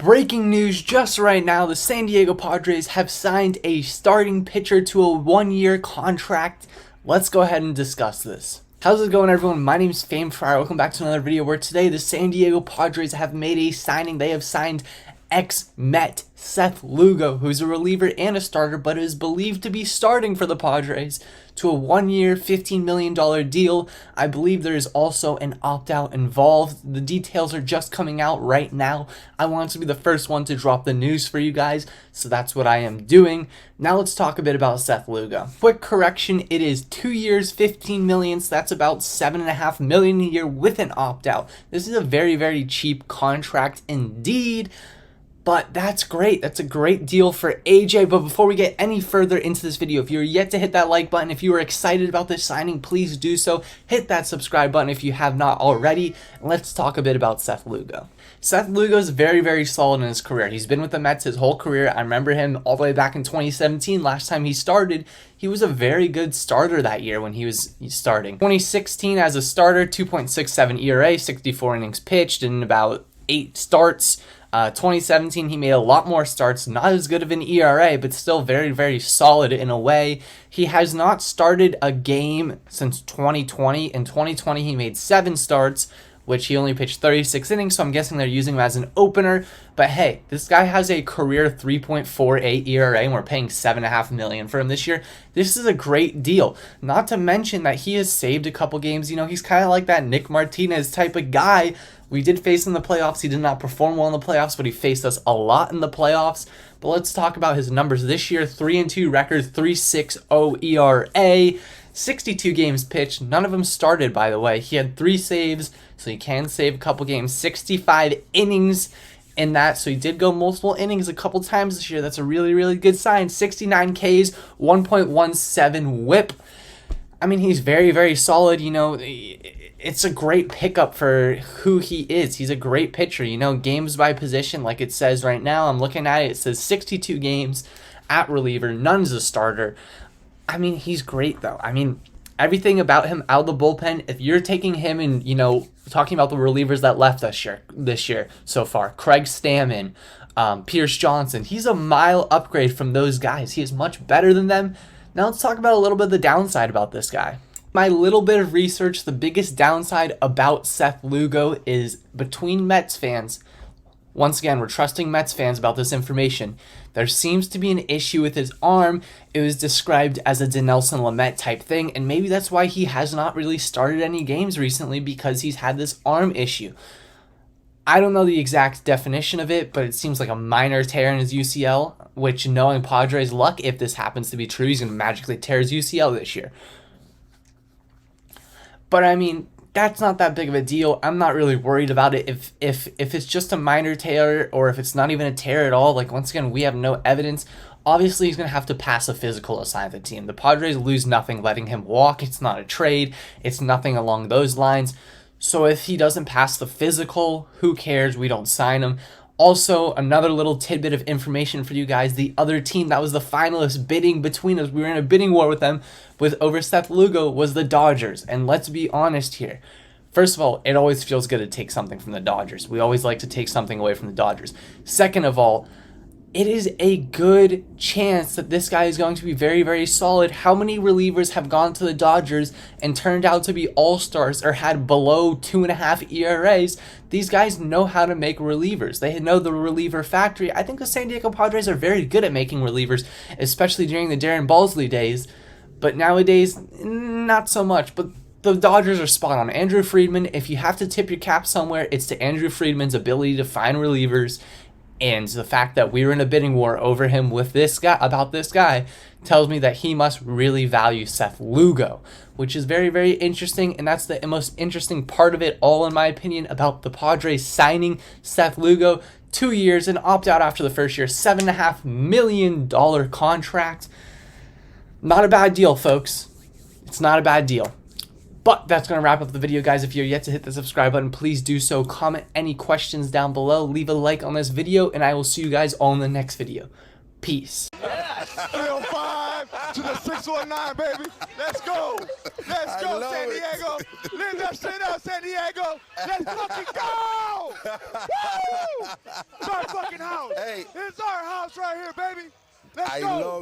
Breaking news just right now, the San Diego Padres have signed a starting pitcher to a one-year contract. Let's go ahead and discuss this. How's it going, everyone? My name is FamedFriar. Welcome back to another video where today the San Diego Padres have made a signing. They have signed ex-Met Seth Lugo, who's a reliever and a starter, but is believed to be starting for the Padres, to a one-year, $15 million deal. I believe there is also an opt-out involved. The details are just coming out right now. I wanted to be the first one to drop the news for you guys, so that's what I am doing. Now let's talk a bit about Seth Lugo. Quick correction, it is 2 years, $15 million, so that's about $7.5 million a year with an opt-out. This is a very, very cheap contract indeed. But that's great. That's a great deal for AJ. But before we get any further into this video, if you're yet to hit that like button, if you are excited about this signing, please do so. Hit that subscribe button if you have not already. And let's talk a bit about Seth Lugo. Seth Lugo is very, very solid in his career. He's been with the Mets his whole career. I remember him all the way back in 2017. Last time he started, he was a very good starter that year when he was starting. 2016 as a starter, 2.67 ERA, 64 innings pitched in about 8 starts. 2017, he made a lot more starts, not as good of an ERA, but still very, very solid in a way. He has not started a game since 2020. In 2020, he made 7 starts, which he only pitched 36 innings, so I'm guessing they're using him as an opener. But hey, this guy has a career 3.48 ERA, and we're paying $7.5 million for him this year. This is a great deal. Not to mention that he has saved a couple games. You know, he's kind of like that Nick Martinez type of guy. We did face him in the playoffs. He did not perform well in the playoffs, but he faced us a lot in the playoffs. But let's talk about his numbers this year. 3-2 record, 3.60 ERA, 62 games pitched. None of them started, by the way. He had 3 saves, so he can save a couple games. 65 innings in that, so he did go multiple innings a couple times this year. That's a really, really good sign. 69 Ks, 1.17 whip. I mean, he's very, very solid. You know, it's a great pickup for who he is. He's a great pitcher, you know, games by position, like it says right now. I'm looking at it. It says 62 games at reliever, none as a starter. I mean, he's great, though. I mean, everything about him out of the bullpen, if you're taking him and, you know, talking about the relievers that left this year so far, Craig Stammen, Pierce Johnson, he's a mile upgrade from those guys. He is much better than them. Now let's talk about a little bit of the downside about this guy. My little bit of research, the biggest downside about Seth Lugo is between Mets fans. Once again, we're trusting Mets fans about this information. There seems to be an issue with his arm. It was described as a Dinelson Lamet type thing, and maybe that's why he has not really started any games recently, because he's had this arm issue. I don't know the exact definition of it, but it seems like a minor tear in his UCL, which, knowing Padres luck, if this happens to be true, he's going to magically tear his UCL this year. But I mean, that's not that big of a deal. I'm not really worried about it. If it's just a minor tear, or if it's not even a tear at all, like, once again, we have no evidence. Obviously, he's going to have to pass a physical assigned to the team. The Padres lose nothing letting him walk. It's not a trade. It's nothing along those lines. So if he doesn't pass the physical, who cares? We don't sign him. Also, another little tidbit of information for you guys. The other team that was the finalist bidding between us, we were in a bidding war with them over Seth Lugo, was the Dodgers. And let's be honest here. First of all, it always feels good to take something from the Dodgers. We always like to take something away from the Dodgers. Second of all, it is a good chance that this guy is going to be very, very solid. How many relievers have gone to the Dodgers and turned out to be all-stars or had below 2.5 ERAs? These guys know how to make relievers. They know the reliever factory. I think the San Diego Padres are very good at making relievers, especially during the Darren Balsley days. But nowadays, not so much. But the Dodgers are spot on. Andrew Friedman, if you have to tip your cap somewhere, it's to Andrew Friedman's ability to find relievers. And the fact that we were in a bidding war over him with this guy, about this guy, tells me that he must really value Seth Lugo, which is very, very interesting. And that's the most interesting part of it all, in my opinion, about the Padres signing Seth Lugo. 2 years, and opt out after the first year. $7.5 million contract. Not a bad deal, folks. It's not a bad deal. But that's going to wrap up the video, guys. If you're yet to hit the subscribe button, please do so. Comment any questions down below. Leave a like on this video, and I will see you guys all in the next video. Peace. Yes. 305 to the 619, baby. Let's go. Let's go, San it. Diego. Live that shit up, San Diego. Let's fucking go. Woo! It's our fucking house. Hey. It's our house right here, baby. Let's I go. love